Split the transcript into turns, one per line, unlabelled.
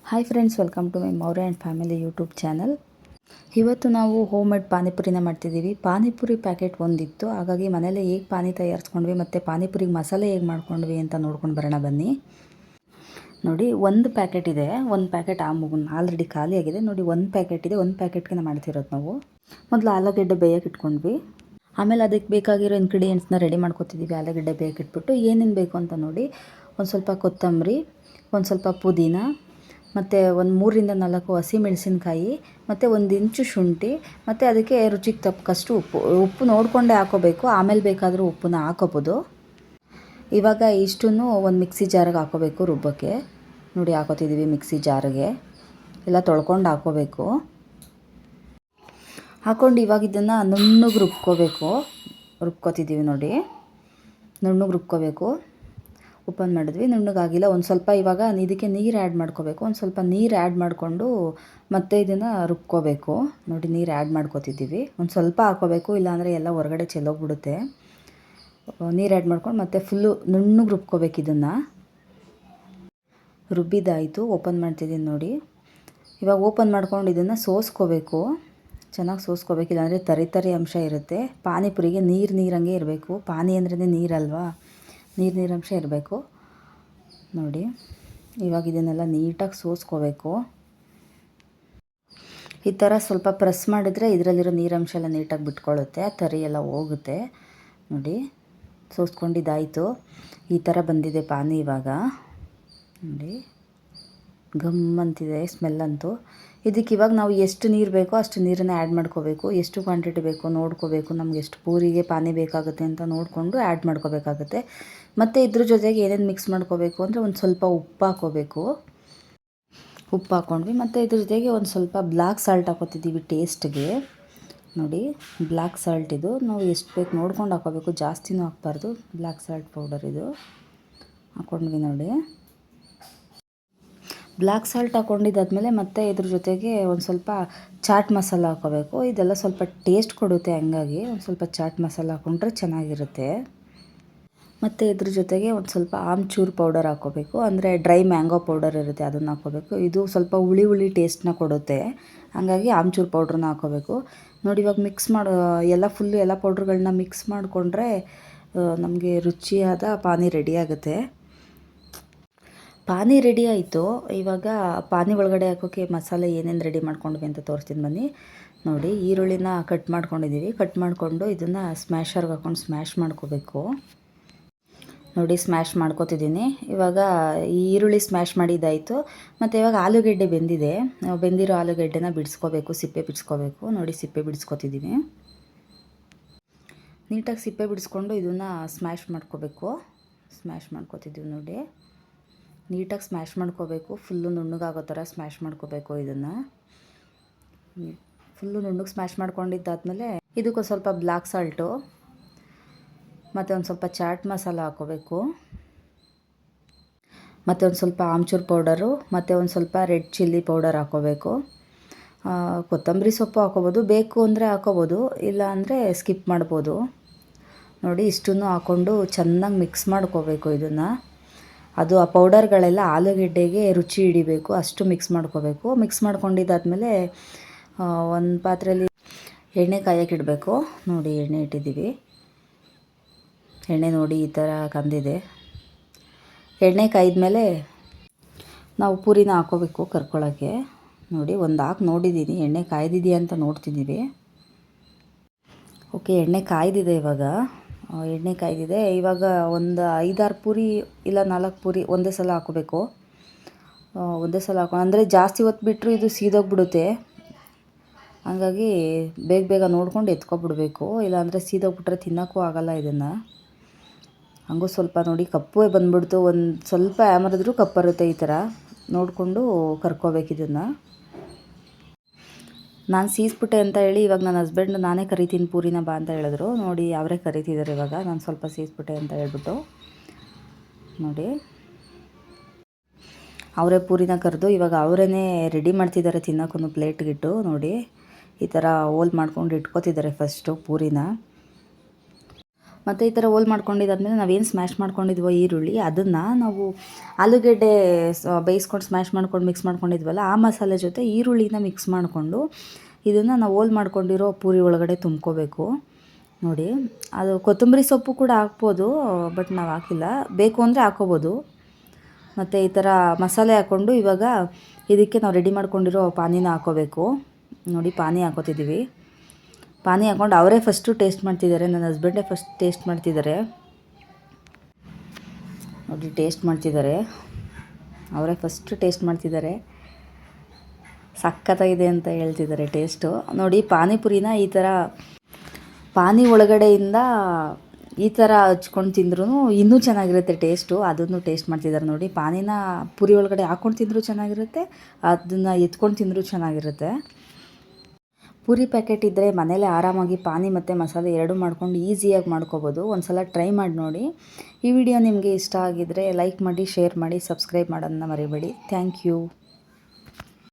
Hi friends, welcome to my Maurya and family YouTube channel. ಇವತ್ತು ನಾವು home made ಪಾನಿಪುರಿನ ಮಾಡ್ತಿದ್ದೀವಿ. Panipuri packet ಒಂದಿತ್ತು, ಹಾಗಾಗಿ ಮನೇಲೆ ಹೇಗೆ ಪಾನಿ ತಯಾರಿಸ್ಕೊಂಡ್ವಿ ಮತ್ತು ಪಾನಿಪುರಿಗೆ ಮಸಾಲೆ ಹೇಗೆ ಮಾಡ್ಕೊಂಡ್ವಿ ಅಂತ ನೋಡ್ಕೊಂಡು ಬರೋಣ ಬನ್ನಿ. ನೋಡಿ, ಒಂದು ಪ್ಯಾಕೆಟ್ ಇದೆ. ಒಂದು ಪ್ಯಾಕೆಟ್ ಆಲ್ರೆಡಿ ಖಾಲಿಯಾಗಿದೆ. ನೋಡಿ, ಒಂದು ಪ್ಯಾಕೆಟ್ ಇದೆ. ಒಂದು ಪ್ಯಾಕೆಟ್ಗೆ ಮಾಡ್ತಿರೋದು ನಾವು. ಮೊದಲು ಆಲೂಗಡ್ಡೆ ಬೇಯಕ್ಕೆ ಇಟ್ಕೊಂಡ್ವಿ. ಆಮೇಲೆ ಅದಕ್ಕೆ ಬೇಕಾಗಿರೋ ಇಂಗ್ರೀಡಿಯೆಂಟ್ಸ್ನ ರೆಡಿ ಮಾಡ್ಕೊತಿದ್ದೀವಿ. ಆಲೂಗಡ್ಡೆ ಬೇಯಕ್ಕೆ ಇಟ್ಬಿಟ್ಟು ಏನೇನು ಬೇಕು ಅಂತ ನೋಡಿ. ಒಂದು ಸ್ವಲ್ಪ ಕೊತ್ತಂಬರಿ, ಒಂದು ಸ್ವಲ್ಪ ಪುದೀನ, ಮತ್ತು ಒಂದು 3-4 ಹಸಿಮೆಣಸಿನ್ಕಾಯಿ, ಮತ್ತು 1 ಇಂಚು ಶುಂಠಿ, ಮತ್ತು ಅದಕ್ಕೆ ರುಚಿಗೆ ತಕ್ಕಷ್ಟು ಉಪ್ಪು ನೋಡಿಕೊಂಡೇ ಹಾಕೋಬೇಕು. ಆಮೇಲೆ ಬೇಕಾದರೂ ಉಪ್ಪನ್ನ ಹಾಕೋಬೋದು. ಇವಾಗ ಇಷ್ಟನ್ನು ಒಂದು ಮಿಕ್ಸಿ ಜಾರಿಗೆ ಹಾಕೋಬೇಕು ರುಬ್ಬಕ್ಕೆ. ನೋಡಿ, ಹಾಕೋತಿದ್ದೀವಿ ಮಿಕ್ಸಿ ಜಾರಿಗೆ. ಎಲ್ಲ ತೊಳ್ಕೊಂಡು ಹಾಕೋಬೇಕು. ಹಾಕ್ಕೊಂಡು ಇವಾಗ ಇದನ್ನು ನುಣ್ಣಗೆ ರುಬ್ಕೋತಿದ್ದೀವಿ. ನೋಡಿ, ನುಣ್ಣಗೆ ರುಬ್ಕೋಬೇಕು. ಓಪನ್ ಮಾಡಿದ್ವಿ, ನುಣ್ಣಗಾಗಿಲ್ಲ. ಒಂದು ಸ್ವಲ್ಪ ಇವಾಗ ಇದಕ್ಕೆ ನೀರು ಆ್ಯಡ್ ಮಾಡ್ಕೋಬೇಕು. ಒಂದು ಸ್ವಲ್ಪ ನೀರು ಆ್ಯಡ್ ಮಾಡಿಕೊಂಡು ಮತ್ತೆ ಇದನ್ನು ರುಬ್ಕೋಬೇಕು. ನೋಡಿ, ನೀರು ಆ್ಯಡ್ ಮಾಡ್ಕೋತಿದ್ದೀವಿ. ಒಂದು ಸ್ವಲ್ಪ ಹಾಕೋಬೇಕು, ಇಲ್ಲಾಂದರೆ ಎಲ್ಲ ಹೊರಗಡೆ ಚೆಲ್ಲೋಗ್ಬಿಡುತ್ತೆ. ನೀರು ಆ್ಯಡ್ ಮಾಡ್ಕೊಂಡು ಮತ್ತೆ ಫುಲ್ಲು ನುಣ್ಣಗೆ ರುಬ್ಕೋಬೇಕು. ಇದನ್ನು ರುಬ್ಬಿದ್ದಾಯಿತು. ಓಪನ್ ಮಾಡ್ತಿದ್ದೀನಿ ನೋಡಿ. ಇವಾಗ ಓಪನ್ ಮಾಡ್ಕೊಂಡು ಇದನ್ನು ಸೋಸ್ಕೋಬೇಕು. ಚೆನ್ನಾಗಿ ಸೋಸ್ಕೋಬೇಕು, ಇಲ್ಲಾಂದರೆ ತರಿ ಅಂಶ ಇರುತ್ತೆ. ಪಾನಿಪುರಿಗೆ ನೀರಂಗೆ ಇರಬೇಕು. ಪಾನಿ ಅಂದ್ರೇ ನೀರಲ್ವಾ, ನೀರಂಶ ಇರಬೇಕು. ನೋಡಿ, ಇವಾಗ ಇದನ್ನೆಲ್ಲ ನೀಟಾಗಿ ಸೋಸ್ಕೋಬೇಕು. ಈ ಥರ ಸ್ವಲ್ಪ ಪ್ರೆಸ್ ಮಾಡಿದರೆ ಇದರಲ್ಲಿರೋ ನೀರಂಶ ಎಲ್ಲ ನೀಟಾಗಿ ಬಿಟ್ಕೊಳ್ಳುತ್ತೆ, ತರಿ ಎಲ್ಲ ಹೋಗುತ್ತೆ. ನೋಡಿ, ಸೋಸ್ಕೊಂಡಿದ್ದಾಯಿತು. ಈ ಥರ ಬಂದಿದೆ ಪಾನಿ. ಇವಾಗ ನೋಡಿ, ಗಮ್ ಅಂತಿದೆ ಸ್ಮೆಲ್ಲಂತೂ. ಇದಕ್ಕೆ ಇವಾಗ ನಾವು ಎಷ್ಟು ನೀರು ಬೇಕೋ ಅಷ್ಟು ನೀರನ್ನು ಆ್ಯಡ್ ಮಾಡ್ಕೋಬೇಕು. ಎಷ್ಟು ಕ್ವಾಂಟಿಟಿ ಬೇಕೋ ನೋಡ್ಕೋಬೇಕು. ನಮ್ಗೆ ಎಷ್ಟು ಪೂರಿಗೆ ಪಾನಿ ಬೇಕಾಗುತ್ತೆ ಅಂತ ನೋಡಿಕೊಂಡು ಆ್ಯಡ್ ಮಾಡ್ಕೋಬೇಕಾಗುತ್ತೆ. ಮತ್ತು ಇದ್ರ ಜೊತೆಗೆ ಏನೇನು ಮಿಕ್ಸ್ ಮಾಡ್ಕೋಬೇಕು ಅಂದರೆ ಒಂದು ಸ್ವಲ್ಪ ಉಪ್ಪು ಹಾಕ್ಕೋಬೇಕು. ಉಪ್ಪು ಹಾಕ್ಕೊಂಡ್ವಿ. ಮತ್ತು ಇದ್ರ ಜೊತೆಗೆ ಒಂದು ಸ್ವಲ್ಪ ಬ್ಲ್ಯಾಕ್ ಸಾಲ್ಟ್ ಹಾಕೋತಿದ್ದೀವಿ ಟೇಸ್ಟ್ಗೆ. ನೋಡಿ, ಬ್ಲ್ಯಾಕ್ ಸಾಲ್ಟ್ ಇದು ನಾವು ಎಷ್ಟು ಬೇಕು ನೋಡ್ಕೊಂಡು ಹಾಕೋಬೇಕು, ಜಾಸ್ತಿನೂ ಹಾಕ್ಬಾರ್ದು. ಬ್ಲ್ಯಾಕ್ ಸಾಲ್ಟ್ ಪೌಡರ್ ಇದು ಹಾಕ್ಕೊಂಡ್ವಿ. ನೋಡಿ, ಬ್ಲ್ಯಾಕ್ ಸಾಲ್ಟ್ ಹಾಕ್ಕೊಂಡಿದ್ದಾದಮೇಲೆ ಮತ್ತೆ ಇದ್ರ ಜೊತೆಗೆ ಒಂದು ಸ್ವಲ್ಪ ಚಾಟ್ ಮಸಾಲ ಹಾಕ್ಕೋಬೇಕು. ಇದೆಲ್ಲ ಸ್ವಲ್ಪ ಟೇಸ್ಟ್ ಕೊಡುತ್ತೆ, ಹಂಗಾಗಿ ಒಂದು ಸ್ವಲ್ಪ ಚಾಟ್ ಮಸಾಲ ಹಾಕ್ಕೊಂಡ್ರೆ ಚೆನ್ನಾಗಿರುತ್ತೆ. ಮತ್ತು ಇದ್ರ ಜೊತೆಗೆ ಒಂದು ಸ್ವಲ್ಪ ಆಮ್ಚೂರು ಪೌಡರ್ ಹಾಕ್ಕೋಬೇಕು. ಅಂದರೆ ಡ್ರೈ ಮ್ಯಾಂಗೋ ಪೌಡರ್ ಇರುತ್ತೆ, ಅದನ್ನು ಹಾಕ್ಕೋಬೇಕು. ಇದು ಸ್ವಲ್ಪ ಹುಳಿ ಟೇಸ್ಟ್ನ ಕೊಡುತ್ತೆ, ಹಾಗಾಗಿ ಆಮ್ಚೂರು ಪೌಡ್ರನ್ನ ಹಾಕ್ಕೋಬೇಕು. ನೋಡಿ, ಇವಾಗ ಮಿಕ್ಸ್ ಎಲ್ಲ ಪೌಡ್ರ್ಗಳನ್ನ ಮಿಕ್ಸ್ ಮಾಡಿಕೊಂಡ್ರೆ ನಮಗೆ ರುಚಿಯಾದ ಪಾನಿ ರೆಡಿ ಆಗುತ್ತೆ. ಪಾನಿ ರೆಡಿ ಆಯಿತು. ಇವಾಗ ಪಾನಿ ಒಳಗಡೆ ಹಾಕೋಕ್ಕೆ ಮಸಾಲೆ ಏನೇನು ರೆಡಿ ಮಾಡ್ಕೊಂಡ್ವಿ ಅಂತ ತೋರಿಸ್ತೀನಿ ಬನ್ನಿ. ನೋಡಿ, ಈರುಳ್ಳಿನ ಕಟ್ ಮಾಡ್ಕೊಂಡಿದ್ದೀವಿ. ಕಟ್ ಮಾಡಿಕೊಂಡು ಇದನ್ನು ಸ್ಮ್ಯಾಶರ್ಗೆ ಹಾಕ್ಕೊಂಡು ಸ್ಮ್ಯಾಶ್ ಮಾಡ್ಕೋಬೇಕು. ನೋಡಿ, ಸ್ಮ್ಯಾಶ್ ಮಾಡ್ಕೋತಿದ್ದೀನಿ. ಇವಾಗ ಈ ಈರುಳ್ಳಿ ಸ್ಮ್ಯಾಶ್ ಮಾಡಿದ್ದಾಯಿತು. ಮತ್ತು ಇವಾಗ ಆಲೂಗೆಡ್ಡೆ ಬೆಂದಿರೋ ಆಲೂಗೆಡ್ಡೆನ ಬಿಡಿಸ್ಕೋಬೇಕು, ಸಿಪ್ಪೆ ಬಿಡಿಸ್ಕೋಬೇಕು. ನೋಡಿ, ಸಿಪ್ಪೆ ಬಿಡಿಸ್ಕೋತಿದ್ದೀನಿ. ನೀಟಾಗಿ ಸಿಪ್ಪೆ ಬಿಡಿಸ್ಕೊಂಡು ಇದನ್ನು ಸ್ಮ್ಯಾಶ್ ಮಾಡ್ಕೋತಿದ್ದೀವಿ. ನೋಡಿ, ನೀಟಾಗಿ ಸ್ಮ್ಯಾಶ್ ಮಾಡ್ಕೋಬೇಕು. ಫುಲ್ಲು ನುಣ್ಣಗಾಗೋ ಥರ ಸ್ಮ್ಯಾಶ್ ಮಾಡ್ಕೋಬೇಕು. ಇದನ್ನು ಫುಲ್ಲು ನುಣ್ಣಗೆ ಸ್ಮ್ಯಾಶ್ ಮಾಡ್ಕೊಂಡಿದ್ದಾದಮೇಲೆ ಇದಕ್ಕೆ ಸ್ವಲ್ಪ ಬ್ಲ್ಯಾಕ್ ಸಾಲ್ಟು ಮತ್ತು ಒಂದು ಸ್ವಲ್ಪ ಚಾಟ್ ಮಸಾಲ ಹಾಕ್ಕೋಬೇಕು. ಮತ್ತು ಒಂದು ಸ್ವಲ್ಪ ಆಮ್ಚೂರು ಪೌಡರು ಮತ್ತು ಒಂದು ಸ್ವಲ್ಪ ರೆಡ್ ಚಿಲ್ಲಿ ಪೌಡರ್ ಹಾಕ್ಕೋಬೇಕು. ಕೊತ್ತಂಬರಿ ಸೊಪ್ಪು ಹಾಕ್ಕೋಬೋದು, ಬೇಕು ಅಂದರೆ ಹಾಕ್ಕೋಬೋದು, ಇಲ್ಲ ಅಂದರೆ ಸ್ಕಿಪ್ ಮಾಡ್ಬೋದು. ನೋಡಿ, ಇಷ್ಟನ್ನು ಹಾಕ್ಕೊಂಡು ಚೆನ್ನಾಗಿ ಮಿಕ್ಸ್ ಮಾಡ್ಕೋಬೇಕು. ಇದನ್ನು ಆ ಪೌಡರ್ಗಳೆಲ್ಲ ಆಲೂಗೆಡ್ಡೆಗೆ ರುಚಿ ಹಿಡಿಬೇಕು, ಅಷ್ಟು ಮಿಕ್ಸ್ ಮಾಡ್ಕೋಬೇಕು. ಮಿಕ್ಸ್ ಮಾಡ್ಕೊಂಡಿದ್ದಾದಮೇಲೆ ಒಂದು ಪಾತ್ರೆಯಲ್ಲಿ ಎಣ್ಣೆ ಕಾಯಕ್ಕೆ ಇಡಬೇಕು. ನೋಡಿ, ಎಣ್ಣೆ ಇಟ್ಟಿದ್ದೀವಿ. ಎಣ್ಣೆ ನೋಡಿ ಈ ಥರ ಕಂದಿದೆ. ಎಣ್ಣೆ ಕಾಯ್ದ್ಮೇಲೆ ನಾವು ಪೂರಿನ ಹಾಕ್ಕೋಬೇಕು ಕರ್ಕೊಳ್ಳೋಕ್ಕೆ. ನೋಡಿ, ಒಂದು ಹಾಕಿ ನೋಡಿದ್ದೀನಿ, ಎಣ್ಣೆ ಕಾಯ್ದಿದೆಯಾ ಅಂತ ನೋಡ್ತಿದ್ದೀವಿ. ಓಕೆ, ಎಣ್ಣೆ ಕಾಯ್ದಿದೆ. ಇವಾಗ ಒಂದು 5-6 ಪೂರಿ ಇಲ್ಲ 4 ಪೂರಿ ಒಂದೇ ಸಲ ಹಾಕೋಬೇಕು. ಅಂದರೆ ಜಾಸ್ತಿ ಹೊತ್ತು ಬಿಟ್ಟರು ಇದು ಸೀದೋಗ್ಬಿಡುತ್ತೆ. ಹಾಗಾಗಿ ಬೇಗ ನೋಡ್ಕೊಂಡು ಎತ್ಕೊಬಿಡ್ಬೇಕು, ಇಲ್ಲಾಂದರೆ ಸೀದೋಗ್ಬಿಟ್ರೆ ತಿನ್ನೋಕ್ಕೂ ಆಗೋಲ್ಲ. ಇದನ್ನು ಹಂಗೂ ಸ್ವಲ್ಪ ನೋಡಿ ಕಪ್ಪೇ ಬಂದುಬಿಡ್ತು. ಒಂದು ಸ್ವಲ್ಪ ಯಾಮರಿದ್ರೂ ಕಪ್ಪು ಬರುತ್ತೆ. ಈ ಥರ ನೋಡಿಕೊಂಡು ಕರ್ಕೋಬೇಕು. ಇದನ್ನು ನಾನು ಸೀಸ್ಬಿಟ್ಟೆ ಅಂತ ಹೇಳಿ ಇವಾಗ ನನ್ನ ಹಸ್ಬೆಂಡ್ ನಾನೇ ಕರಿತೀನಿ ಪೂರಿನ ಬಾ ಅಂತ ಹೇಳಿದ್ರು. ನೋಡಿ, ಅವರೇ ಕರಿತಿದ್ದಾರೆ ಇವಾಗ. ನಾನು ಸ್ವಲ್ಪ ಸೀಸ್ಬಿಟ್ಟೆ ಅಂತ ಹೇಳ್ಬಿಟ್ಟು ನೋಡಿ, ಅವರೇ ಪೂರಿನ ಕರೆದು ಇವಾಗ ಅವರೇ ರೆಡಿ ಮಾಡ್ತಿದ್ದಾರೆ ತಿನ್ನೋಕ್ಕೂ ಪ್ಲೇಟ್ಗಿಟ್ಟು. ನೋಡಿ, ಈ ಥರ ಹೋಲ್ ಮಾಡ್ಕೊಂಡು ಇಟ್ಕೋತಿದ್ದಾರೆ ಫಸ್ಟು ಪೂರಿನ. ಮತ್ತು ಈ ಥರ ಹೋಲ್ ಮಾಡ್ಕೊಂಡಿದ್ದಾದ್ಮೇಲೆ ನಾವೇನು ಸ್ಮ್ಯಾಶ್ ಮಾಡ್ಕೊಂಡಿದ್ವೋ ಈರುಳ್ಳಿ ಅದನ್ನು ನಾವು ಆಲೂಗೆಡ್ಡೆ ಬೇಯಿಸ್ಕೊಂಡು ಸ್ಮ್ಯಾಶ್ ಮಾಡ್ಕೊಂಡು ಮಿಕ್ಸ್ ಮಾಡ್ಕೊಂಡಿದ್ವಲ್ಲ ಆ ಮಸಾಲೆ ಜೊತೆ ಈರುಳ್ಳಿನ ಮಿಕ್ಸ್ ಮಾಡಿಕೊಂಡು ಇದನ್ನು ನಾವು ಹೋಲ್ ಮಾಡ್ಕೊಂಡಿರೋ ಪೂರಿ ಒಳಗಡೆ ತುಂಬ್ಕೋಬೇಕು. ನೋಡಿ, ಅದು ಕೊತ್ತಂಬರಿ ಸೊಪ್ಪು ಕೂಡ ಹಾಕ್ಬೋದು, ಬಟ್ ನಾವು ಹಾಕಿಲ್ಲ. ಬೇಕು ಅಂದರೆ ಹಾಕ್ಕೋಬೋದು. ಮತ್ತು ಈ ಥರ ಮಸಾಲೆ ಹಾಕ್ಕೊಂಡು ಇವಾಗ ಇದಕ್ಕೆ ನಾವು ರೆಡಿ ಮಾಡ್ಕೊಂಡಿರೋ ಪಾನಿನ ಹಾಕ್ಕೋಬೇಕು. ನೋಡಿ, ಪಾನಿ ಹಾಕ್ಕೋತಿದ್ದೀವಿ. ಪಾನಿ ಹಾಕ್ಕೊಂಡು ಅವರೇ ಫಸ್ಟು ಟೇಸ್ಟ್ ಮಾಡ್ತಿದ್ದಾರೆ, ನನ್ನ ಹಸ್ಬೆಂಡೇ ಫಸ್ಟ್ ಟೇಸ್ಟ್ ಮಾಡ್ತಿದ್ದಾರೆ. ನೋಡಿ, ಟೇಸ್ಟ್ ಮಾಡ್ತಿದ್ದಾರೆ, ಅವರೇ ಫಸ್ಟ್ ಟೇಸ್ಟ್ ಮಾಡ್ತಿದ್ದಾರೆ. ಸಖತ್ತಾಗಿದೆ ಅಂತ ಹೇಳ್ತಿದ್ದಾರೆ ಟೇಸ್ಟು. ನೋಡಿ, ಪಾನಿಪುರಿನ ಈ ಥರ ಪಾನಿ ಒಳಗಡೆಯಿಂದ ಈ ಥರ ಹಚ್ಕೊಂಡು ತಿಂದ್ರೂ ಇನ್ನೂ ಚೆನ್ನಾಗಿರುತ್ತೆ ಟೇಸ್ಟು. ಅದನ್ನು ಟೇಸ್ಟ್ ಮಾಡ್ತಿದ್ದಾರೆ ನೋಡಿ. ಪಾನಿನ ಪುರಿ ಒಳಗಡೆ ಹಾಕ್ಕೊಂಡು ತಿಂದರೂ ಚೆನ್ನಾಗಿರುತ್ತೆ, ಅದನ್ನು ಎತ್ಕೊಂಡು ತಿಂದರೂ ಚೆನ್ನಾಗಿರುತ್ತೆ. ಪೂರಿ ಪ್ಯಾಕೆಟ್ ಇದ್ದರೆ ಮನೇಲೆ ಆರಾಮಾಗಿ ಪಾನಿ ಮತ್ತು ಮಸಾಲೆ ಎರಡೂ ಮಾಡ್ಕೊಂಡು ಈಸಿಯಾಗಿ ಮಾಡ್ಕೋಬೋದು. ಒಂದು ಸಲ ಟ್ರೈ ಮಾಡಿ ನೋಡಿ. ಈ ವಿಡಿಯೋ ನಿಮಗೆ ಇಷ್ಟ ಆಗಿದ್ದರೆ ಲೈಕ್ ಮಾಡಿ, ಶೇರ್ ಮಾಡಿ, ಸಬ್ಸ್ಕ್ರೈಬ್ ಮಾಡೋದನ್ನ ಮರಿಬೇಡಿ. Thank you.